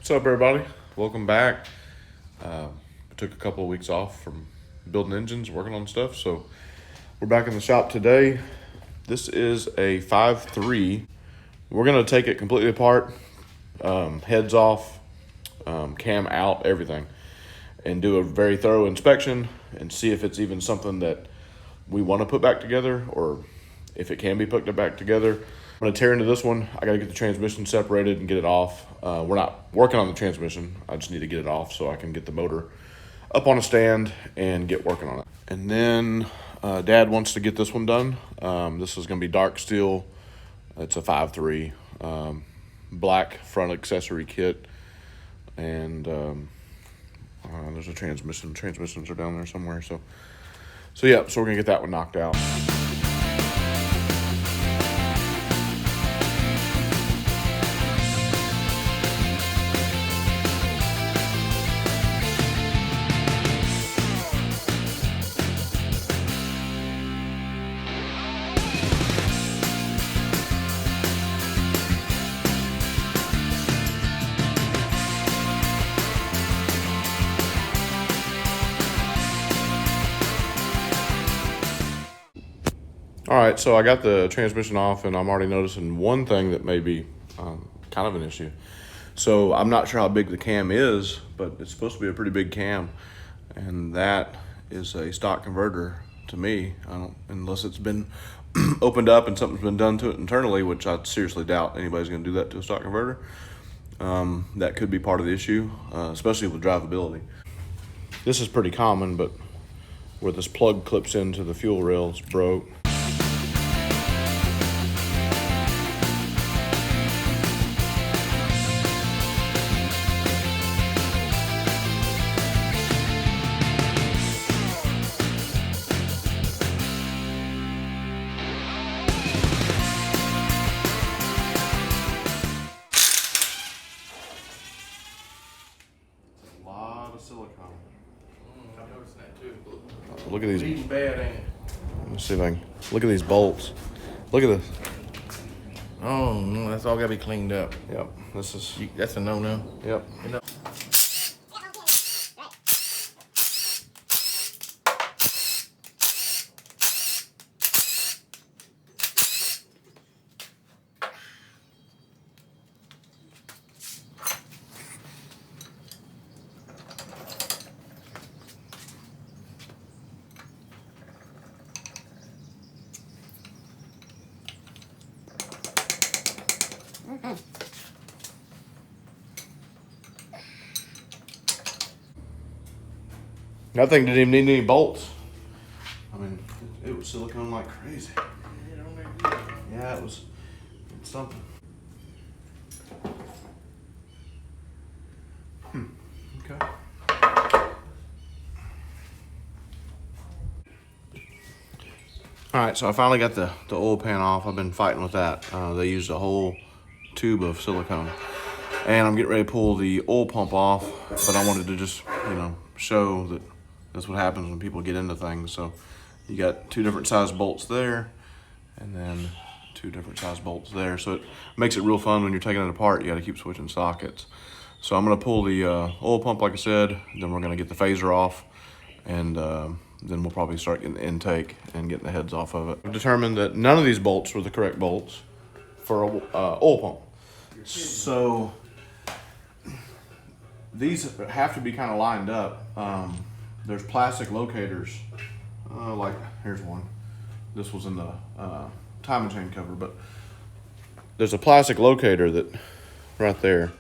What's up, everybody? Welcome back. I took a couple of weeks off from building engines, working on stuff, so we're back in the shop today. This is a 5.3. We're going to take it completely apart, heads off, cam out, everything, and do a very thorough inspection and see if it's even something that we want to put back together or if it can be put back together. I'm going to tear into this one. I got to get the transmission separated and get it off. We're not working on the transmission. I just need to get it off so I can get the motor up on a stand and get working on it. And then Dad wants to get this one done. This is going to be dark steel. It's a 5.3 black front accessory kit. And there's a transmission. Transmissions are down there somewhere. So we're going to get that one knocked out. All right, so I got the transmission off, and I'm already noticing one thing that may be kind of an issue. So I'm not sure how big the cam is, but it's supposed to be a pretty big cam, and that is a stock converter to me. Unless it's been opened up and something's been done to it internally, which I seriously doubt anybody's going to do that to a stock converter. That could be part of the issue, especially with drivability. This is pretty common, but where this plug clips into the fuel rail, it's broke. Silicone. I noticed that too. Look at these. Eating bad, ain't it? Let's see if I can look at these bolts. Look at this. Oh no, that's all gotta be cleaned up. Yep, this is. That's a no-no. Yep. You know. That thing didn't even need any bolts. I mean, it was silicone like crazy. Yeah, it's something. Okay. All right, so I finally got the oil pan off. I've been fighting with that. They used a whole tube of silicone. And I'm getting ready to pull the oil pump off, but I wanted to just, show that that's what happens when people get into things. So you got two different size bolts there, and then two different size bolts there. So it makes it real fun when you're taking it apart. You got to keep switching sockets. So I'm going to pull the oil pump, like I said. Then we're going to get the phaser off, and then we'll probably start getting the intake and getting the heads off of it. I've determined that none of these bolts were the correct bolts for a oil pump. So these have to be kind of lined up. There's plastic locators, like here's one. This was in the timing chain cover, but there's a plastic locator that right there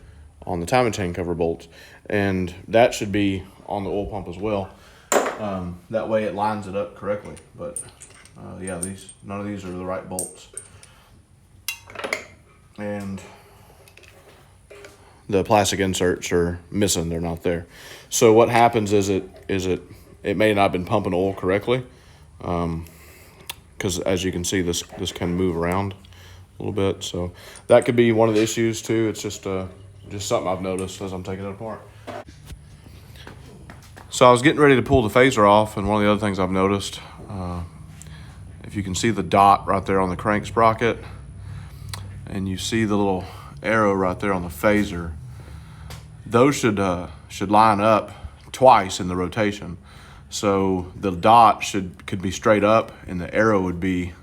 on the timing chain cover bolts, and that should be on the oil pump as well. That way it lines it up correctly. But yeah, none of these are the right bolts, and the plastic inserts are missing. They're not there. So what happens is it may not have been pumping oil correctly, because as you can see, this can move around a little bit. So that could be one of the issues too. It's just something I've noticed as I'm taking it apart. So I was getting ready to pull the phaser off, and one of the other things I've noticed, if you can see the dot right there on the crank sprocket, and you see the little arrow right there on the phaser, those should line up twice in the rotation. So the dot could be straight up and the arrow would be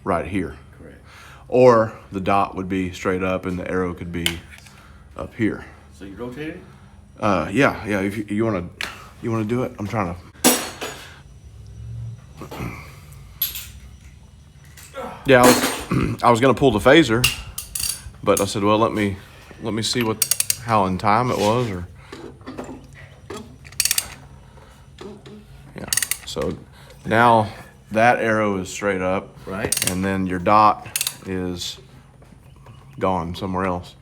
right here. Correct. Or the dot would be straight up and the arrow could be up here. So you rotate it? Yeah. If you wanna do it, I'm trying to. Yeah, I was gonna pull the phaser, but I said, well, let me see how in time it was, or yeah. So now that arrow is straight up, Right. and then your dot is gone somewhere else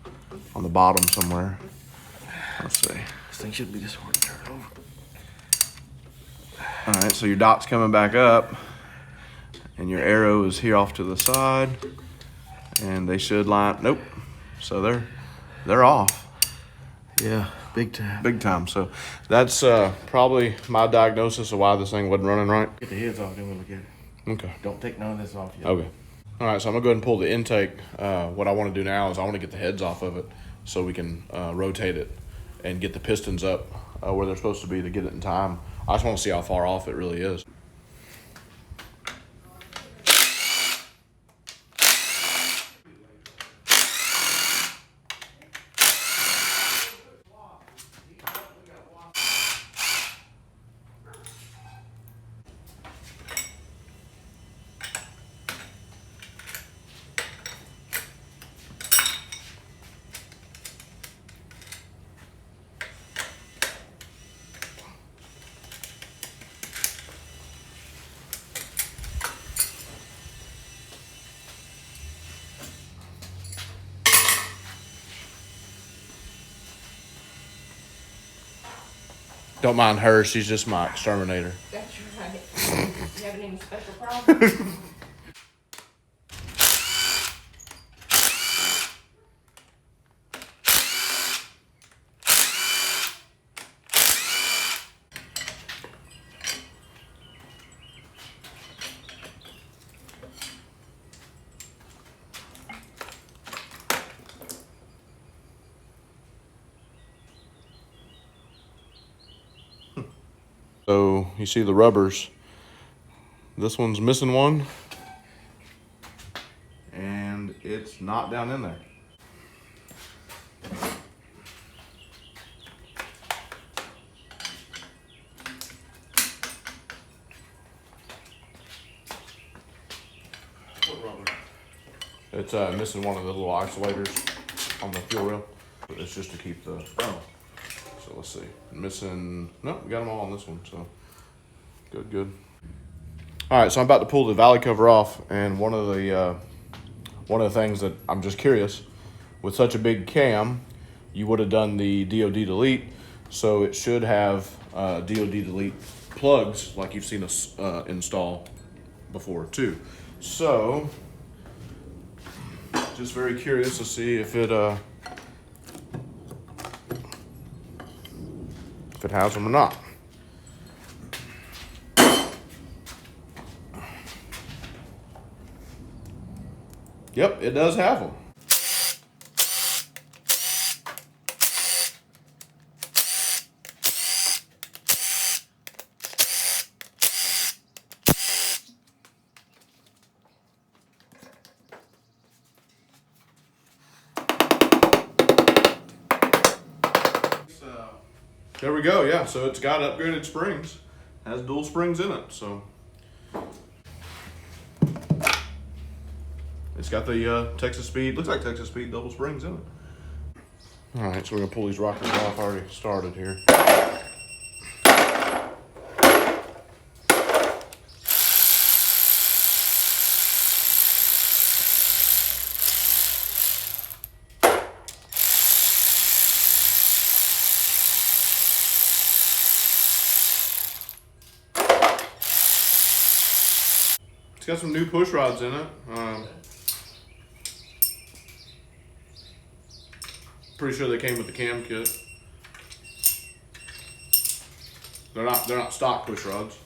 on the bottom somewhere. Let's see. This thing should be this hard to turn over. All right, so your dot's coming back up, and your arrow is here off to the side, and they should line. Nope. So they're off. Yeah, big time. Big time. So that's probably my diagnosis of why this thing wasn't running right. Get the heads off, then we'll look at it. Okay. Don't take none of this off yet. Okay. All right, so I'm gonna go ahead and pull the intake. What I want to do now is I want to get the heads off of it so we can rotate it and get the pistons up where they're supposed to be to get it in time. I just want to see how far off it really is. Don't mind her, she's just my exterminator. That's right. You having any special problems? So you see the rubbers. This one's missing one, and it's not down in there. What rubber? It's missing one of the little isolators on the fuel rail. It's just to keep the. Oh. So let's see. Missing. No, we got them all on this one. So good. All right, so I'm about to pull the valley cover off, and one of the things that I'm just curious, with such a big cam, you would have done the DoD delete, so it should have DoD delete plugs like you've seen us install before too. So just very curious to see if it has them or not. Yep, it does have them. There we go, yeah, so it's got upgraded springs. Has dual springs in it, so. It's got the Texas Speed, looks like Texas Speed double springs in it. All right, so we're gonna pull these rockers off. I already started here. It's got some new push rods in it. Pretty sure they came with the cam kit. They're not stock push rods.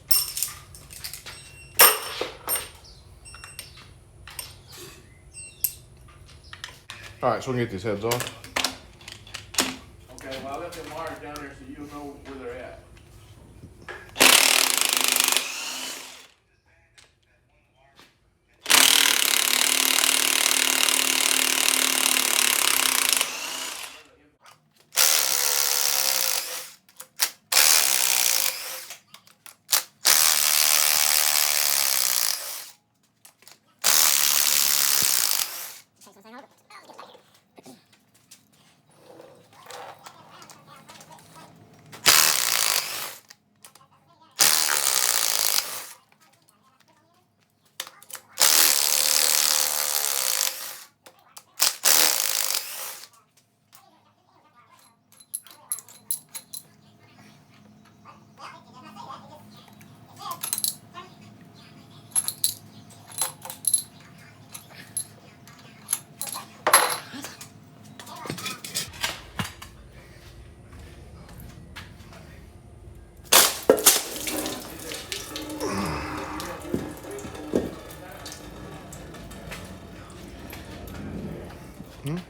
All right, so we can get these heads off. Okay. Okay, well, I left them wires down there so you'll know where they're at.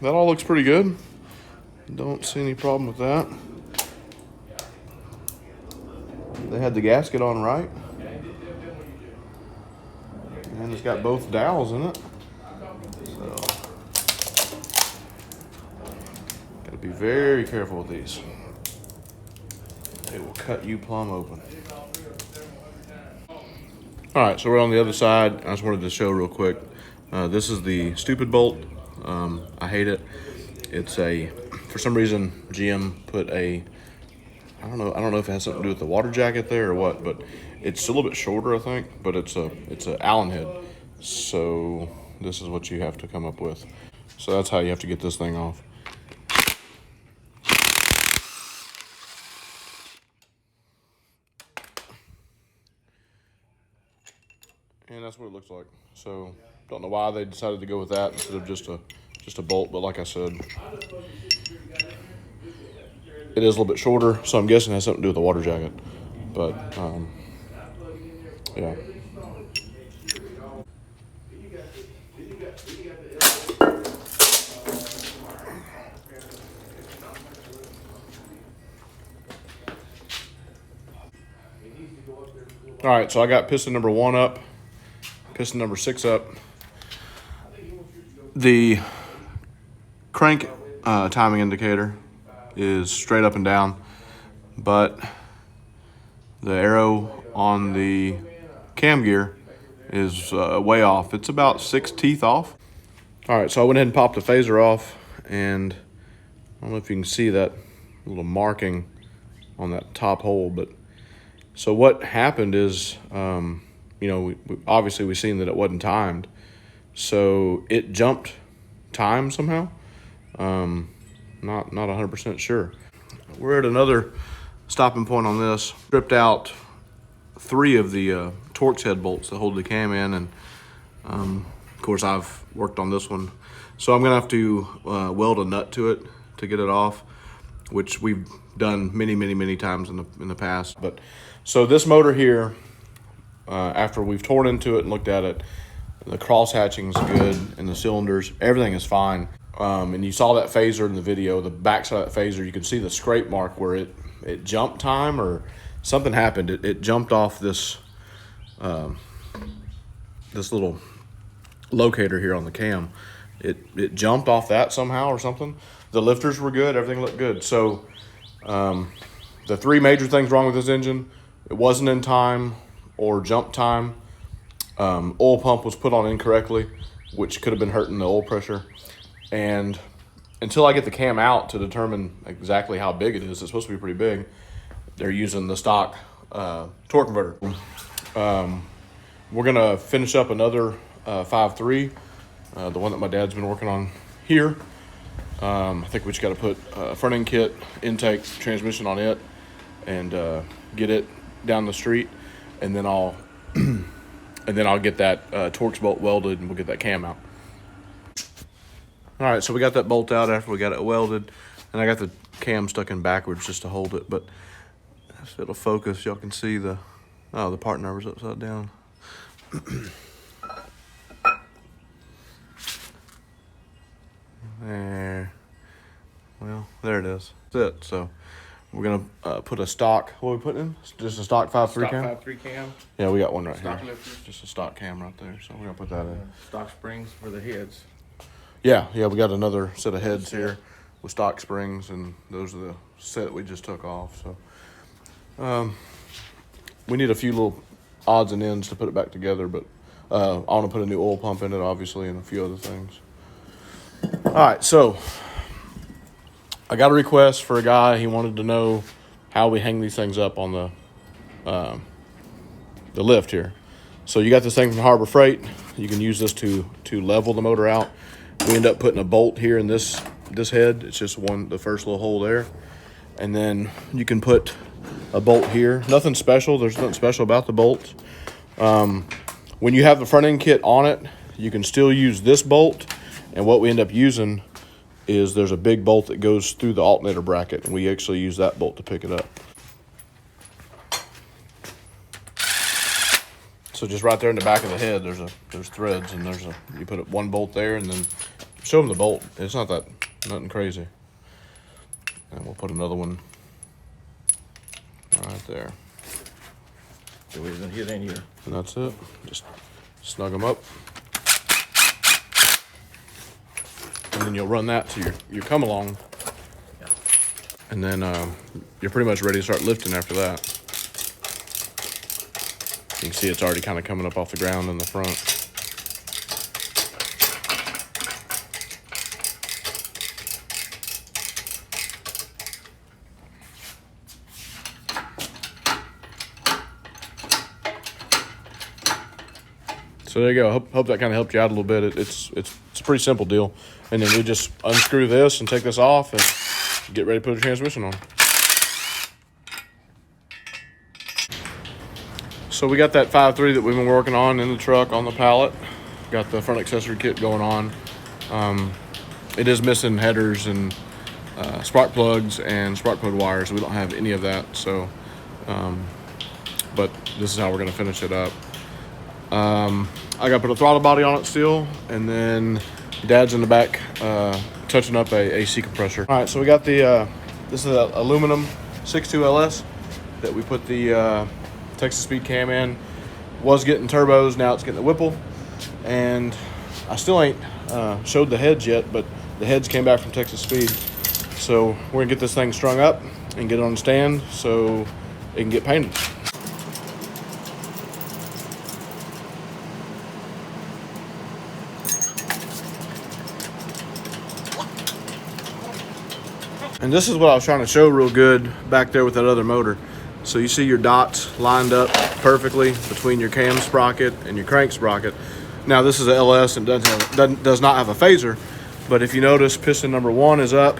That all looks pretty good. Don't see any problem with that. They had the gasket on right. And it's got both dowels in it. So, gotta be very careful with these. They will cut you plumb open. All right, so we're on the other side. I just wanted to show real quick. This is the stupid bolt. I hate it. It's for some reason, GM put I don't know if it has something to do with the water jacket there or what, but it's a little bit shorter, I think, but it's a Allen head. So this is what you have to come up with. So that's how you have to get this thing off. And that's what it looks like. So don't know why they decided to go with that instead of just a bolt, but like I said, it is a little bit shorter, so I'm guessing it has something to do with the water jacket. But yeah. All right, so I got piston number 1 up, piston number 6 up. The crank timing indicator is straight up and down, but the arrow on the cam gear is way off. It's about 6 teeth off. All right, so I went ahead and popped the phaser off, and I don't know if you can see that little marking on that top hole, but so what happened is, we obviously we seen that it wasn't timed, so it jumped time somehow. Not 100% sure. We're at another stopping point on this. Stripped out 3 of the Torx head bolts that hold the cam in, and of course I've worked on this one, so I'm gonna have to weld a nut to it to get it off, which we've done many times in the past. But so this motor here, after we've torn into it and looked at it, the cross hatching's good and the cylinders, everything is fine. And you saw that phaser in the video, the backside of that phaser, you can see the scrape mark where it jumped time or something happened. It jumped off this this little locator here on the cam. It jumped off that somehow or something. The lifters were good, everything looked good. So the 3 major things wrong with this engine: it wasn't in time or jump time. Oil pump was put on incorrectly, which could have been hurting the oil pressure. And until I get the cam out to determine exactly how big it is, it's supposed to be pretty big, they're using the stock torque converter. We're gonna finish up another 5.3, the one that my dad's been working on here. I think we just got to put front end kit, intake, transmission on it, and get it down the street, and then I'll get that Torx bolt welded, and we'll get that cam out. All right, so we got that bolt out after we got it welded, and I got the cam stuck in backwards just to hold it. But if it'll focus, y'all can see the part number's upside down. There. Well, there it is. That's it. So we're gonna put a stock. What are we putting in? Just a stock 5.3 Stock cam. 5.3 cam, Yeah, we got one right stock here. lifter, Just a stock cam right there. So we're gonna put that in. stock springs for the heads. Yeah, we got another set of heads here with stock springs, and those are the set we just took off. So we need a few little odds and ends to put it back together, but I want to put a new oil pump in it, obviously, and a few other things. All right, so I got a request for a guy. He wanted to know how we hang these things up on the lift here. So you got this thing from Harbor Freight. You can use this to level the motor out. We end up putting a bolt here in this head. It's just the first little hole there. And then you can put a bolt here. Nothing special. There's nothing special about the bolts. When you have the front end kit on it, you can still use this bolt. And what we end up using is there's a big bolt that goes through the alternator bracket, and we actually use that bolt to pick it up. So just right there in the back of the head, there's threads, and you put one bolt there, and then show them the bolt. It's nothing crazy. And we'll put another one right there. So we're gonna hit in here. And that's it. Just snug them up. And then you'll run that to your come along. Yeah. And then you're pretty much ready to start lifting after that. You can see it's already kind of coming up off the ground in the front. So there you go. Hope that kind of helped you out a little bit. It's a pretty simple deal. And then we just unscrew this and take this off and get ready to put the transmission on. So we got that 5.3 that we've been working on in the truck on the pallet. Got the front accessory kit going on. It is missing headers and spark plugs and spark plug wires. We don't have any of that. So, but this is how we're going to finish it up. I got to put a throttle body on it still, and then Dad's in the back touching up a AC compressor. All right, so we got this is an aluminum 6.2 LS that we put the Texas Speed cam in. Was getting turbos, now it's getting the Whipple, and I still ain't showed the heads yet, but the heads came back from Texas Speed. So we're gonna get this thing strung up and get it on the stand so it can get painted. And this is what I was trying to show real good back there with that other motor. So you see your dots lined up perfectly between your cam sprocket and your crank sprocket. Now this is a LS and does not have a phaser, but if you notice, piston number 1 is up,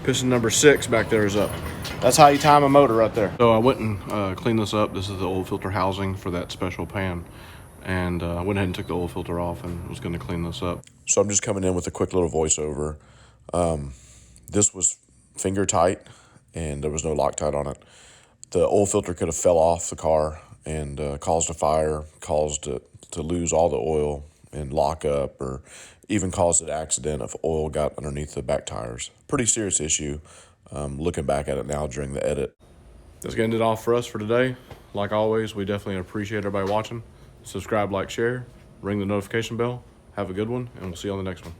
piston number 6 back there is up. That's how you time a motor right there. So I went and cleaned this up. This is the oil filter housing for that special pan. And I went ahead and took the oil filter off and was gonna clean this up. So I'm just coming in with a quick little voiceover. This was finger tight and there was no Loctite on it. The oil filter could have fell off the car and caused a fire, caused it to lose all the oil and lock up, or even caused an accident if oil got underneath the back tires. Pretty serious issue, looking back at it now during the edit. That's going to end it off for us for today. Like always, we definitely appreciate everybody watching. Subscribe, like, share, ring the notification bell. Have a good one, and we'll see you on the next one.